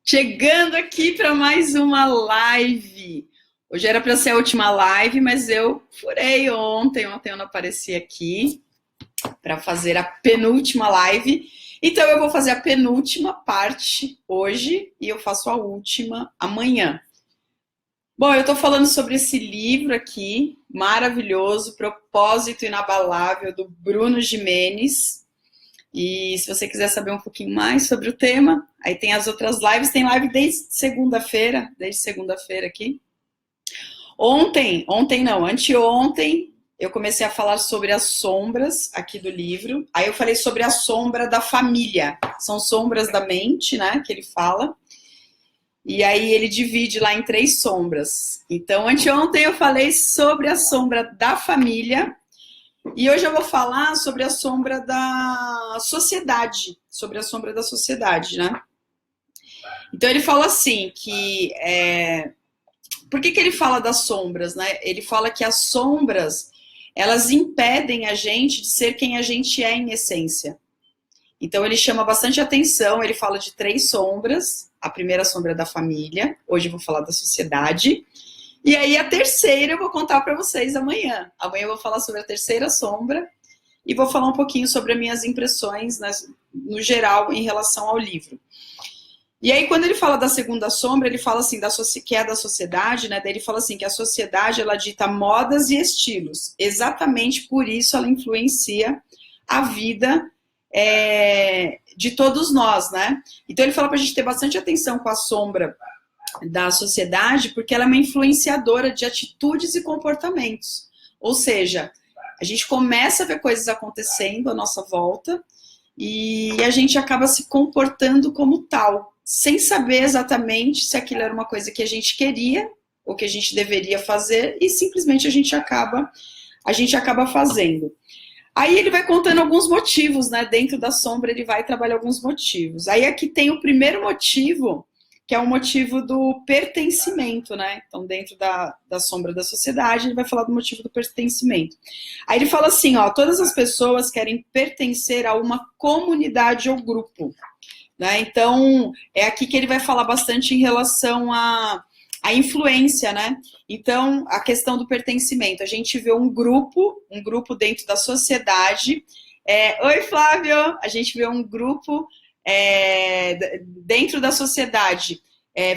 Chegando aqui para mais uma live. Hoje era para ser a última live, mas eu furei ontem. Ontem eu não apareci aqui para fazer a penúltima live. Então eu vou fazer a penúltima parte hoje e eu faço a última amanhã. Bom, eu estou falando sobre esse livro aqui, maravilhoso, Propósito Inabalável, do Bruno Gimenez. E se você quiser saber um pouquinho mais sobre o tema, aí tem as outras lives, tem live desde segunda-feira aqui. Anteontem, eu comecei a falar sobre as sombras aqui do livro. Aí eu falei sobre a sombra da família. São sombras da mente, né, que ele fala. E aí ele divide lá em 3 sombras. Então, anteontem eu falei sobre a sombra da família. E hoje eu vou falar sobre a sombra da sociedade. Sobre a sombra da sociedade, né? Então ele fala assim, que... Por que ele fala das sombras, né? Ele fala que as sombras, elas impedem a gente de ser quem a gente é em essência. Então ele chama bastante atenção, ele fala de 3 sombras. A primeira sombra é da família, hoje eu vou falar da sociedade. E aí a terceira eu vou contar para vocês amanhã. Amanhã eu vou falar sobre a terceira sombra e vou falar um pouquinho sobre as minhas impressões, né, no geral, em relação ao livro. E aí quando ele fala da segunda sombra, ele fala assim, que é da sociedade, né? Daí ele fala assim, que a sociedade, ela dita modas e estilos. Exatamente por isso ela influencia a vida de todos nós, né? Então ele fala para a gente ter bastante atenção com a sombra da sociedade, porque ela é uma influenciadora de atitudes e comportamentos. Ou seja, a gente começa a ver coisas acontecendo à nossa volta e a gente acaba se comportando como tal, sem saber exatamente se aquilo era uma coisa que a gente queria ou que a gente deveria fazer e simplesmente a gente acaba fazendo. Aí ele vai contando alguns motivos, né? Dentro da sombra ele vai trabalhar alguns motivos. Aí aqui tem o primeiro motivo, que é o motivo do pertencimento, né? Então, dentro da sombra da sociedade, ele vai falar do motivo do pertencimento. Aí ele fala assim, ó, todas as pessoas querem pertencer a uma comunidade ou grupo, né? Então, é aqui que ele vai falar bastante em relação à influência, né? Então, a questão do pertencimento. A gente vê um grupo dentro da sociedade. Oi, Flávio! A gente vê um grupo dentro da sociedade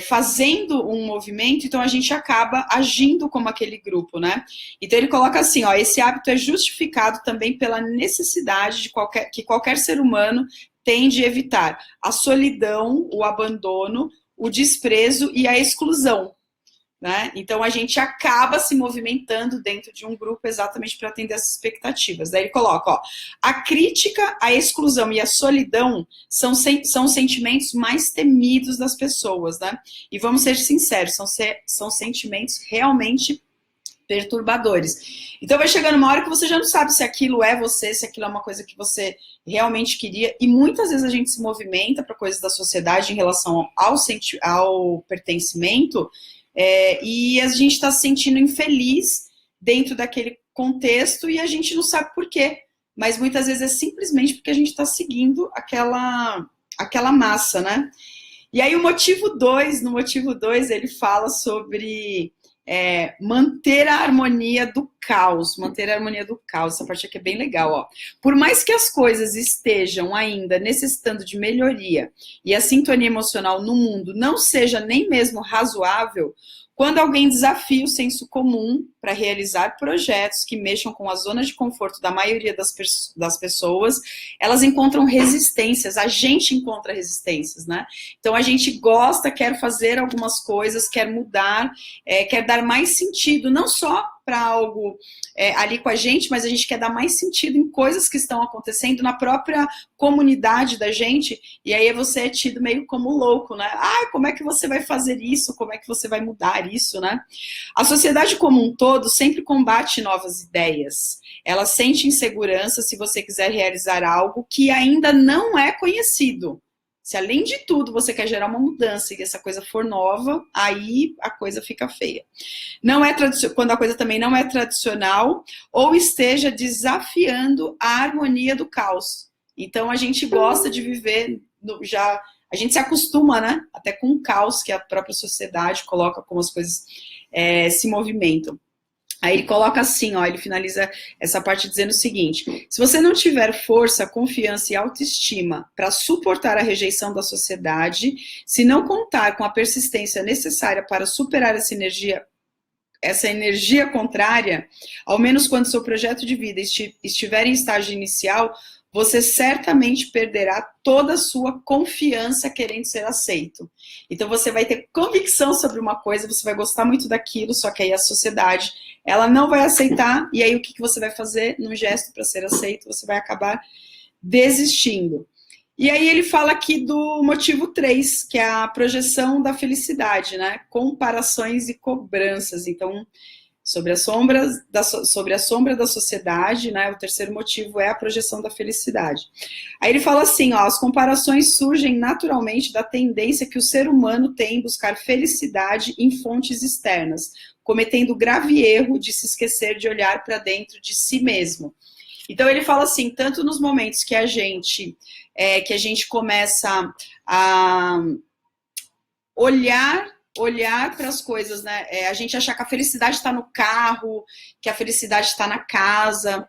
fazendo um movimento, então a gente acaba agindo como aquele grupo, né? Então ele coloca assim, ó, esse hábito é justificado também pela necessidade que qualquer ser humano tem de evitar a solidão, o abandono, o desprezo e a exclusão, né? Então a gente acaba se movimentando dentro de um grupo exatamente para atender essas expectativas. Daí ele coloca, ó, a crítica, a exclusão e a solidão são sentimentos mais temidos das pessoas, né? E vamos ser sinceros, são sentimentos realmente perturbadores. Então vai chegando uma hora que você já não sabe se aquilo é você, se aquilo é uma coisa que você realmente queria, e muitas vezes a gente se movimenta para coisas da sociedade em relação ao pertencimento, e a gente está se sentindo infeliz dentro daquele contexto e a gente não sabe por quê, mas muitas vezes é simplesmente porque a gente está seguindo aquela massa, né? E aí no motivo 2 ele fala sobre manter a harmonia do caos, essa parte aqui é bem legal, ó. Por mais que as coisas estejam ainda necessitando de melhoria e a sintonia emocional no mundo não seja nem mesmo razoável, quando alguém desafia o senso comum para realizar projetos que mexam com a zona de conforto da maioria das pessoas, elas encontram resistências, a gente encontra resistências, né? Então a gente gosta, quer fazer algumas coisas, quer mudar, quer dar mais sentido, não só para algo ali com a gente, mas a gente quer dar mais sentido em coisas que estão acontecendo na própria comunidade da gente, e aí você é tido meio como louco, né? Ah, como é que você vai fazer isso? Como é que você vai mudar isso, né? A sociedade como um todo sempre combate novas ideias. Ela sente insegurança se você quiser realizar algo que ainda não é conhecido. Se além de tudo você quer gerar uma mudança e essa coisa for nova, aí a coisa fica feia. Não é quando a coisa também não é tradicional ou esteja desafiando a harmonia do caos. Então a gente gosta de viver já a gente se acostuma, né? Até com o caos que a própria sociedade coloca como as coisas se movimentam. Aí ele coloca assim, ó, ele finaliza essa parte dizendo o seguinte: se você não tiver força, confiança e autoestima para suportar a rejeição da sociedade, se não contar com a persistência necessária para superar essa energia contrária, ao menos quando seu projeto de vida estiver em estágio inicial, você certamente perderá toda a sua confiança querendo ser aceito. Então você vai ter convicção sobre uma coisa, você vai gostar muito daquilo, só que aí a sociedade, ela não vai aceitar, e aí o que você vai fazer no gesto para ser aceito? Você vai acabar desistindo. E aí ele fala aqui do motivo 3, que é a projeção da felicidade, né? Comparações e cobranças. Então, sobre a sombra da sociedade, né? O terceiro motivo é a projeção da felicidade. Aí ele fala assim, ó, as comparações surgem naturalmente da tendência que o ser humano tem em buscar felicidade em fontes externas, cometendo o grave erro de se esquecer de olhar para dentro de si mesmo. Então ele fala assim, tanto nos momentos que a gente começa a olhar para as coisas, né? A gente achar que a felicidade está no carro, que a felicidade está na casa,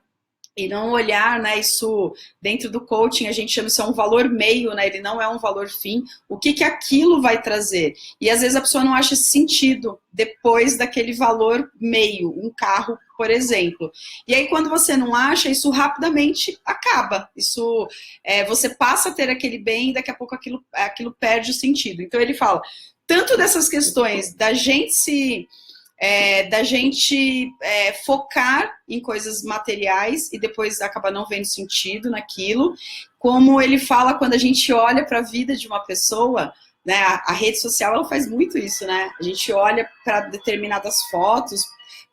e não olhar, né? Isso dentro do coaching a gente chama isso um valor meio, né? Ele não é um valor fim. O que aquilo vai trazer? E às vezes a pessoa não acha sentido depois daquele valor meio, um carro, por exemplo. E aí quando você não acha, isso rapidamente acaba. Isso você passa a ter aquele bem, e daqui a pouco aquilo perde o sentido. Então ele fala tanto dessas questões da gente focar em coisas materiais e depois acabar não vendo sentido naquilo, como ele fala quando a gente olha para a vida de uma pessoa, né? A rede social ela faz muito isso, né? A gente olha para determinadas fotos,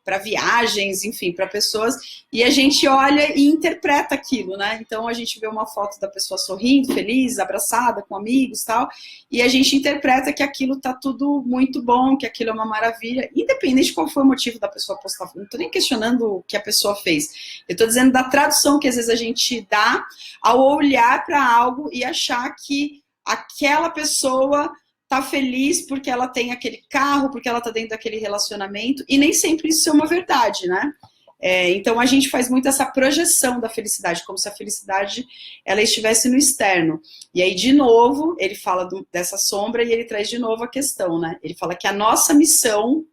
para viagens, enfim, para pessoas, e a gente olha e interpreta aquilo, né? Então a gente vê uma foto da pessoa sorrindo, feliz, abraçada, com amigos e tal, e a gente interpreta que aquilo tá tudo muito bom, que aquilo é uma maravilha, independente de qual foi o motivo da pessoa postar. Não tô nem questionando o que a pessoa fez. Eu tô dizendo da tradução que às vezes a gente dá ao olhar para algo e achar que aquela pessoa tá feliz porque ela tem aquele carro, porque ela tá dentro daquele relacionamento, e nem sempre isso é uma verdade, né? Então a gente faz muito essa projeção da felicidade, como se a felicidade ela estivesse no externo. E aí, de novo, ele fala dessa sombra e ele traz de novo a questão, né? Ele fala que a nossa missão,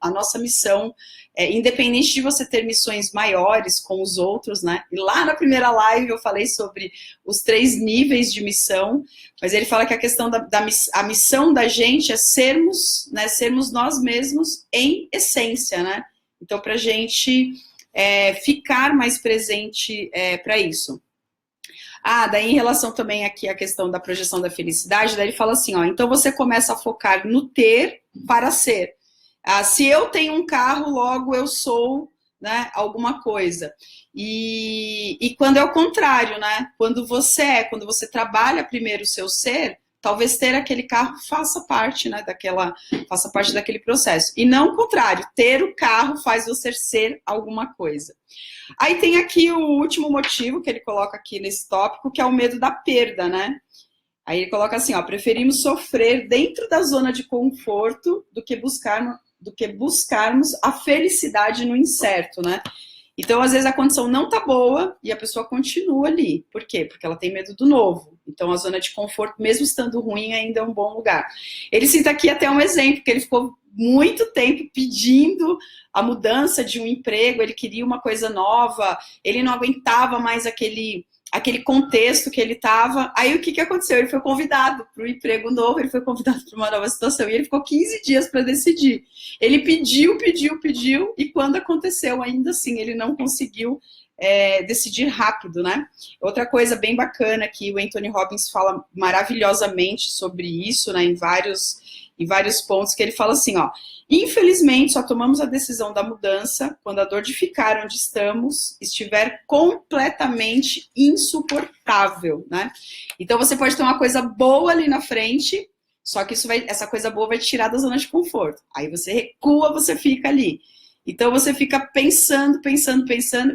independente de você ter missões maiores com os outros, né? E lá na primeira live eu falei sobre os 3 níveis de missão, mas ele fala que a questão a missão da gente é sermos nós mesmos em essência, né? Então, pra gente ficar mais presente para isso. Daí em relação também aqui à questão da projeção da felicidade, daí ele fala assim, ó, então você começa a focar no ter para ser. Se eu tenho um carro, logo eu sou, né, alguma coisa. E quando é o contrário, né? Quando você trabalha primeiro o seu ser, talvez ter aquele carro faça parte, né, faça parte daquele processo. E não o contrário, ter o carro faz você ser alguma coisa. Aí tem aqui o último motivo que ele coloca aqui nesse tópico, que é o medo da perda, né? Aí ele coloca assim, ó, preferimos sofrer dentro da zona de conforto do que buscarmos a felicidade no incerto, né? Então, às vezes, a condição não tá boa e a pessoa continua ali. Por quê? Porque ela tem medo do novo. Então, a zona de conforto, mesmo estando ruim, ainda é um bom lugar. Ele cita aqui até um exemplo, que ele ficou muito tempo pedindo a mudança de um emprego, ele queria uma coisa nova, ele não aguentava mais aquele contexto que ele estava. Aí o que aconteceu? Ele foi convidado para um emprego novo, ele foi convidado para uma nova situação, e ele ficou 15 dias para decidir. Ele pediu, e quando aconteceu, ainda assim, ele não conseguiu decidir rápido, né? Outra coisa bem bacana que o Anthony Robbins fala maravilhosamente sobre isso, né, em vários pontos, que ele fala assim, ó, infelizmente só tomamos a decisão da mudança quando a dor de ficar onde estamos estiver completamente insuportável, né? Então você pode ter uma coisa boa ali na frente, só que essa coisa boa vai te tirar da zona de conforto. Aí você recua, você fica ali. Então você fica pensando,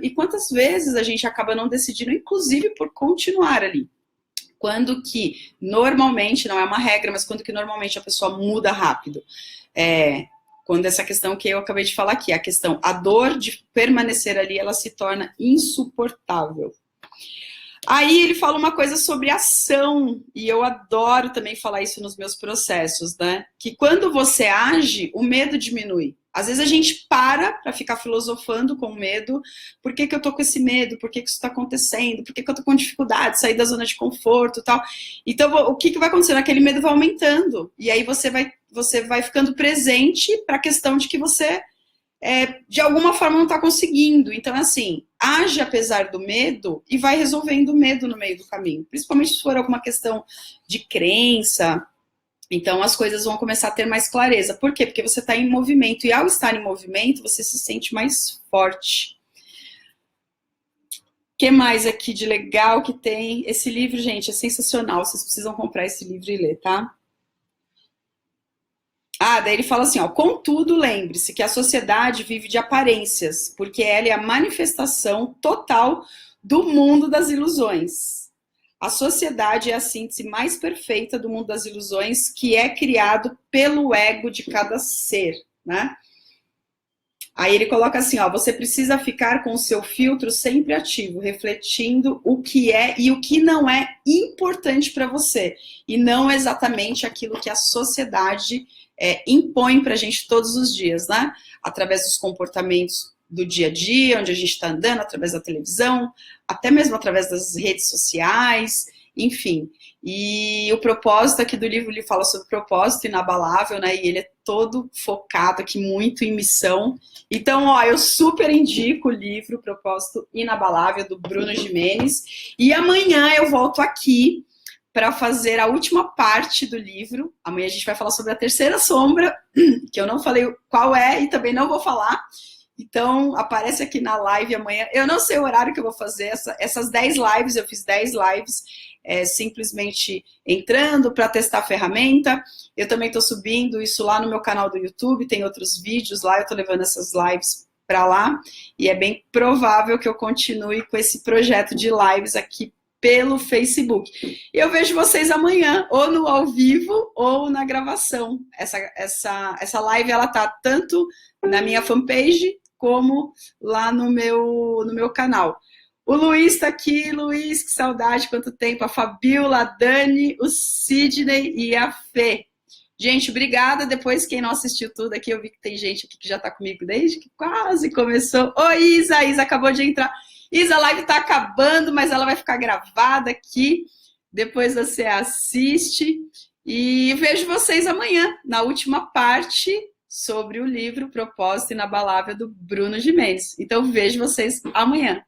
e quantas vezes a gente acaba não decidindo, inclusive por continuar ali. Quando que normalmente, não é uma regra, mas quando que normalmente a pessoa muda rápido? Quando essa questão que eu acabei de falar aqui, a dor de permanecer ali, ela se torna insuportável. Aí ele fala uma coisa sobre ação, e eu adoro também falar isso nos meus processos, né? Que quando você age, o medo diminui. Às vezes a gente para ficar filosofando com medo. Por que eu tô com esse medo? Por que isso está acontecendo? Por que eu tô com dificuldade de sair da zona de conforto e tal? Então, o que vai acontecendo? Aquele medo vai aumentando. E aí você vai ficando presente para a questão de que você, de alguma forma, não está conseguindo. Então, assim, age apesar do medo e vai resolvendo o medo no meio do caminho. Principalmente se for alguma questão de crença. Então, as coisas vão começar a ter mais clareza. Por quê? Porque você está em movimento. E ao estar em movimento, você se sente mais forte. O que mais aqui de legal que tem? Esse livro, gente, é sensacional. Vocês precisam comprar esse livro e ler, tá? Daí ele fala assim, ó, contudo, lembre-se que a sociedade vive de aparências, porque ela é a manifestação total do mundo das ilusões. A sociedade é a síntese mais perfeita do mundo das ilusões, que é criado pelo ego de cada ser, né? Aí ele coloca assim, ó, você precisa ficar com o seu filtro sempre ativo, refletindo o que é e o que não é importante para você, e não exatamente aquilo que a sociedade impõe para a gente todos os dias, né? Através dos comportamentos do dia a dia, onde a gente está andando, através da televisão, até mesmo através das redes sociais, enfim. E o propósito aqui do livro, ele fala sobre propósito inabalável, né? E ele é todo focado aqui muito em missão. Então, ó, eu super indico o livro Propósito Inabalável, do Bruno Gimenez. E amanhã eu volto aqui para fazer a última parte do livro. Amanhã a gente vai falar sobre a terceira sombra, que eu não falei qual é e também não vou falar. Então, aparece aqui na live amanhã. Eu não sei o horário que eu vou fazer essas 10 lives. Eu fiz 10 lives simplesmente entrando para testar a ferramenta. Eu também estou subindo isso lá no meu canal do YouTube. Tem outros vídeos lá. Eu estou levando essas lives para lá. E é bem provável que eu continue com esse projeto de lives aqui pelo Facebook. Eu vejo vocês amanhã, ou no ao vivo, ou na gravação. Essa live, ela tá tanto na minha fanpage, como lá no meu canal. O Luiz tá aqui. Luiz, que saudade, quanto tempo. A Fabiola, a Dani, o Sidney e a Fê. Gente, obrigada. Depois, quem não assistiu tudo aqui, eu vi que tem gente aqui que já tá comigo desde que quase começou. Oi, Isa. A Isa acabou de entrar. Isa, a live tá acabando, mas ela vai ficar gravada aqui. Depois você assiste. E vejo vocês amanhã, na última parte, sobre o livro Propósito Inabalável, do Bruno Gimenez. Então, vejo vocês amanhã.